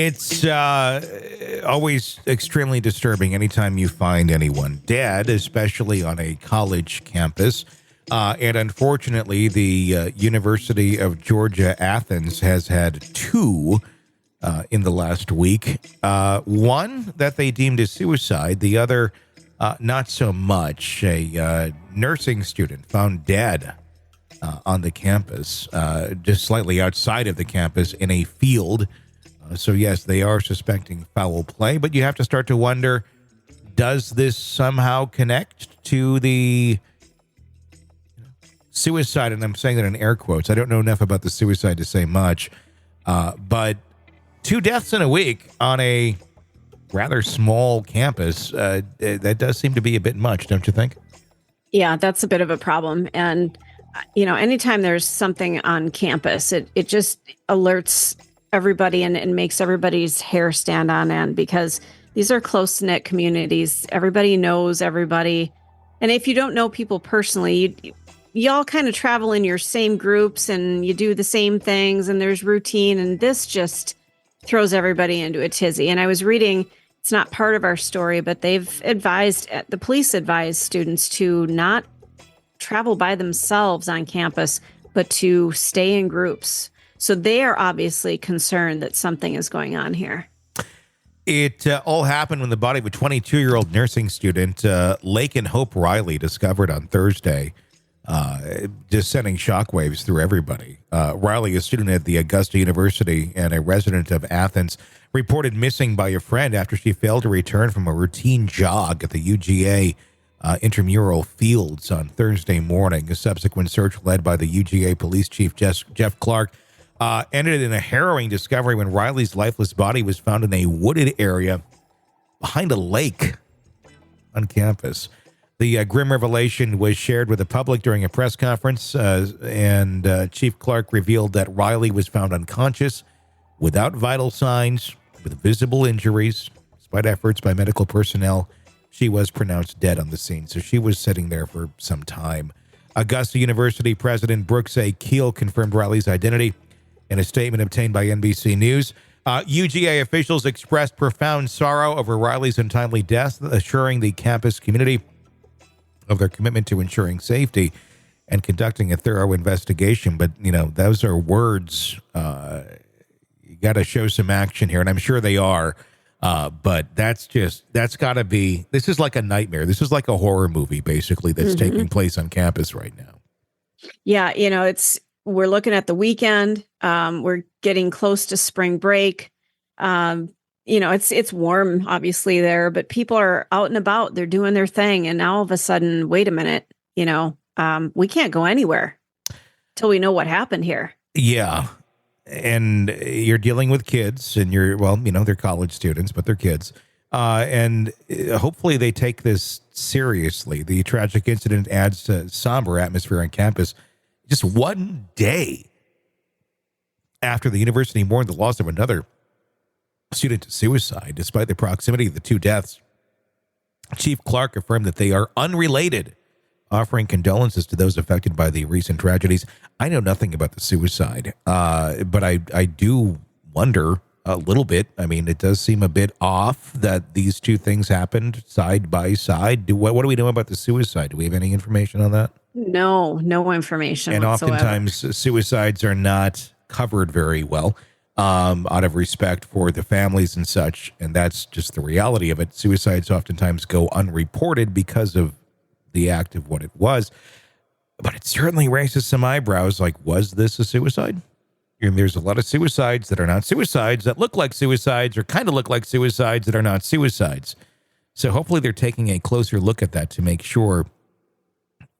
It's always extremely disturbing anytime you find anyone dead, especially on a college campus. And unfortunately, the University of Georgia, Athens has had two in the last week. One that they deemed a suicide, the other not so much. A nursing student found dead on the campus, just slightly outside of the campus in a field. So, yes, they are suspecting foul play, but you have to start to wonder, does this somehow connect to the suicide? And I'm saying that in air quotes. I don't know enough about the suicide to say much, but two deaths in a week on a rather small campus, that does seem to be a bit much, don't you think? Yeah, that's a bit of a problem. And, anytime there's something on campus, it just alerts everybody and makes everybody's hair stand on end, because these are close-knit communities. Everybody knows everybody. And if you don't know people personally, you all kind of travel in your same groups and you do the same things and there's routine. And this just throws everybody into a tizzy. And I was reading, it's not part of our story, but the police advised students to not travel by themselves on campus, but to stay in groups. So they are obviously concerned that something is going on here. It all happened when the body of a 22-year-old nursing student, Laken Hope Riley, discovered on Thursday, just sending shockwaves through everybody. Riley, a student at the Augusta University and a resident of Athens, reported missing by a friend after she failed to return from a routine jog at the UGA Intramural Fields on Thursday morning. A subsequent search led by the UGA police chief, Jeff Clark, ended in a harrowing discovery when Riley's lifeless body was found in a wooded area behind a lake on campus. The grim revelation was shared with the public during a press conference, and Chief Clark revealed that Riley was found unconscious, without vital signs, with visible injuries. Despite efforts by medical personnel, she was pronounced dead on the scene, so she was sitting there for some time. Augusta University President Brooks A. Keel confirmed Riley's identity in a statement obtained by NBC News. UGA officials expressed profound sorrow over Riley's untimely death, assuring the campus community of their commitment to ensuring safety and conducting a thorough investigation. But, those are words. You got to show some action here, and I'm sure they are. But that's got to be, this is like a nightmare. This is like a horror movie, basically, that's taking place on campus right now. Yeah, we're looking at the weekend. We're getting close to spring break. It's warm, obviously, there, but people are out and about. They're doing their thing. And now all of a sudden, wait a minute, we can't go anywhere till we know what happened here. Yeah. And you're dealing with kids and they're college students, but they're kids. And hopefully they take this seriously. The tragic incident adds to somber atmosphere on campus. Just one day after the university mourned the loss of another student to suicide, despite the proximity of the two deaths, Chief Clark affirmed that they are unrelated, offering condolences to those affected by the recent tragedies. I know nothing about the suicide, but I do wonder a little bit. I mean, it does seem a bit off that these two things happened side by side. What do we know about the suicide? Do we have any information on that? No information and whatsoever. Oftentimes suicides are not covered very well out of respect for the families and such, and that's just the reality of it. Suicides oftentimes go unreported because of the act of what it was, but it certainly raises some eyebrows, like, was this a suicide? And there's a lot of suicides that are not suicides, that look like suicides or kind of look like suicides that are not suicides. So hopefully they're taking a closer look at that to make sure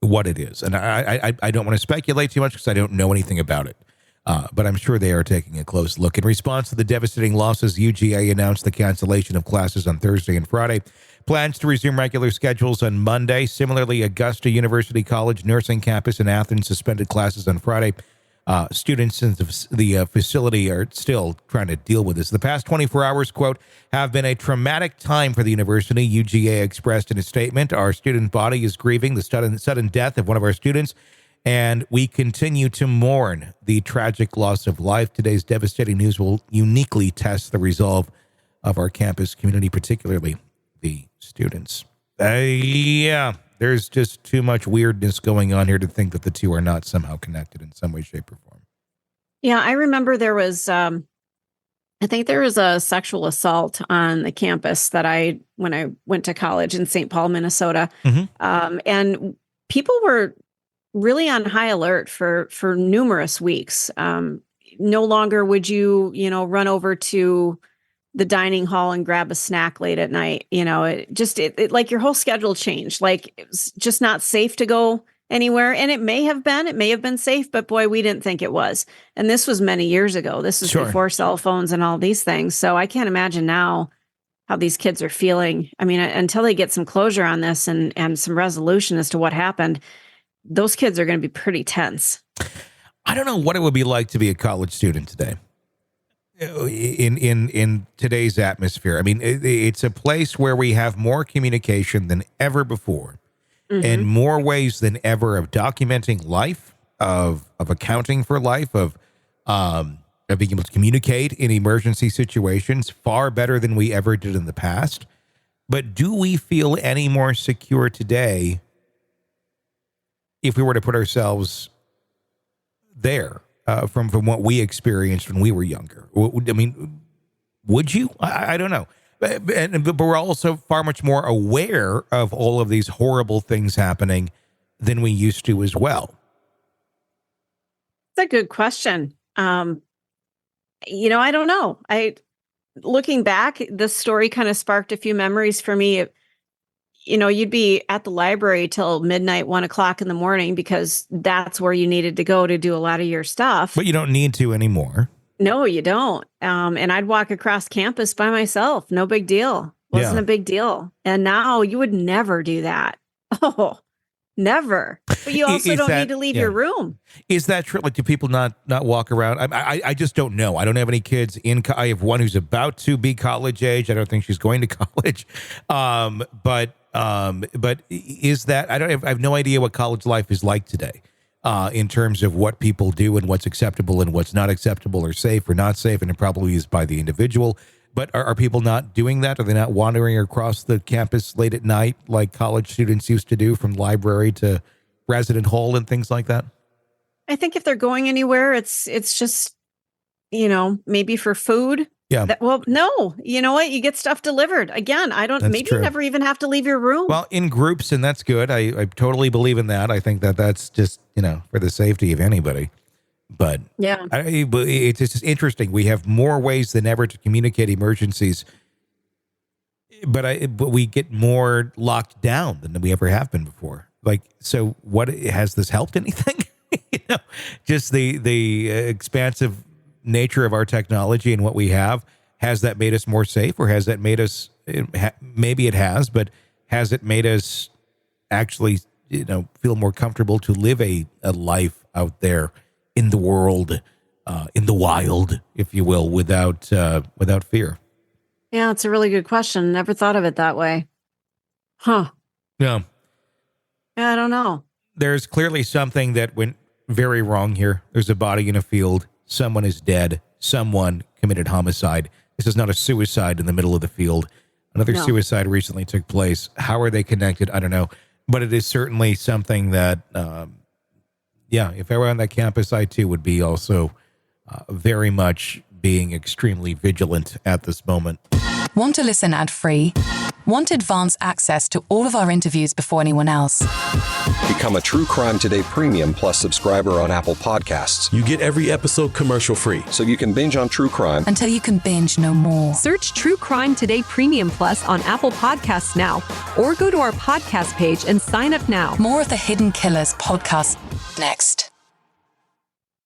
what it is. And I don't want to speculate too much because I don't know anything about it. But I'm sure they are taking a close look. In response to the devastating losses, UGA announced the cancellation of classes on Thursday and Friday. Plans to resume regular schedules on Monday. Similarly, Augusta University College Nursing Campus in Athens suspended classes on Friday. Students in the facility are still trying to deal with this. The past 24 hours, quote, have been a traumatic time for the university, UGA expressed in a statement. Our student body is grieving the sudden death of one of our students And we continue to mourn the tragic loss of life. Today's devastating news will uniquely test the resolve of our campus community, particularly the students. Yeah, there's just too much weirdness going on here to think that the two are not somehow connected in some way, shape, or form. Yeah, I remember there was, I think there was a sexual assault on the campus when I went to college in St. Paul, Minnesota. And people were really on high alert for numerous weeks. No longer would you run over to the dining hall and grab a snack late at night. It like your whole schedule changed. Like it was just not safe to go anywhere. And it may have been safe, but boy, we didn't think it was. And this was many years ago. This was before cell phones and all these things. So I can't imagine now how these kids are feeling. I mean, until they get some closure on this and some resolution as to what happened, those kids are going to be pretty tense. I don't know what it would be like to be a college student today in today's atmosphere. I mean, it's a place where we have more communication than ever before, and more ways than ever of documenting life, of accounting for life, of being able to communicate in emergency situations far better than we ever did in the past. But do we feel any more secure today if we were to put ourselves there from what we experienced when we were younger? I mean, would you? I don't know. But we're also far much more aware of all of these horrible things happening than we used to as well. That's a good question. I don't know. Looking back, this story kind of sparked a few memories for me. You'd be at the library till midnight, 1:00 in the morning, because that's where you needed to go to do a lot of your stuff. But you don't need to anymore. No, you don't. And I'd walk across campus by myself. No big deal. Wasn't a big deal. And now you would never do that. Oh, never. But you also don't need to leave your room. Is that true? Like, do people not walk around? I just don't know. I don't have any kids I have one who's about to be college age. I don't think she's going to college. But is that, I have no idea what college life is like today, in terms of what people do and what's acceptable and what's not acceptable, or safe or not safe. And it probably is by the individual, but are people not doing that? Are they not wandering across the campus late at night like college students used to do, from library to resident hall and things like that? I think if they're going anywhere, it's just, maybe for food. Yeah. No, you know what? You get stuff delivered. Again, you never even have to leave your room. Well, in groups, and that's good. I totally believe in that. I think that's just, for the safety of anybody. But yeah, it's just interesting. We have more ways than ever to communicate emergencies, but we get more locked down than we ever have been before. Like, so what, has this helped anything? Just the expansive nature of our technology and what we have, has that made us more safe, or has that made us, maybe it has, but has it made us actually, feel more comfortable to live a life out there in the world, in the wild, if you will, without fear? Yeah, it's a really good question. Never thought of it that way. Huh. Yeah. I don't know. There's clearly something that went very wrong here. There's a body in a field. Someone is dead. Someone committed homicide. This is not a suicide in the middle of the field. Another suicide recently took place. How are they connected? I don't know. But it is certainly something that, if I were on that campus, I too would be also very much being extremely vigilant at this moment. Want to listen ad-free? Want advanced access to all of our interviews before anyone else? Become a True Crime Today Premium Plus subscriber on Apple Podcasts. You get every episode commercial-free, so you can binge on true crime until you can binge no more. Search True Crime Today Premium Plus on Apple Podcasts now, or go to our podcast page and sign up now. More of the Hidden Killers podcast next.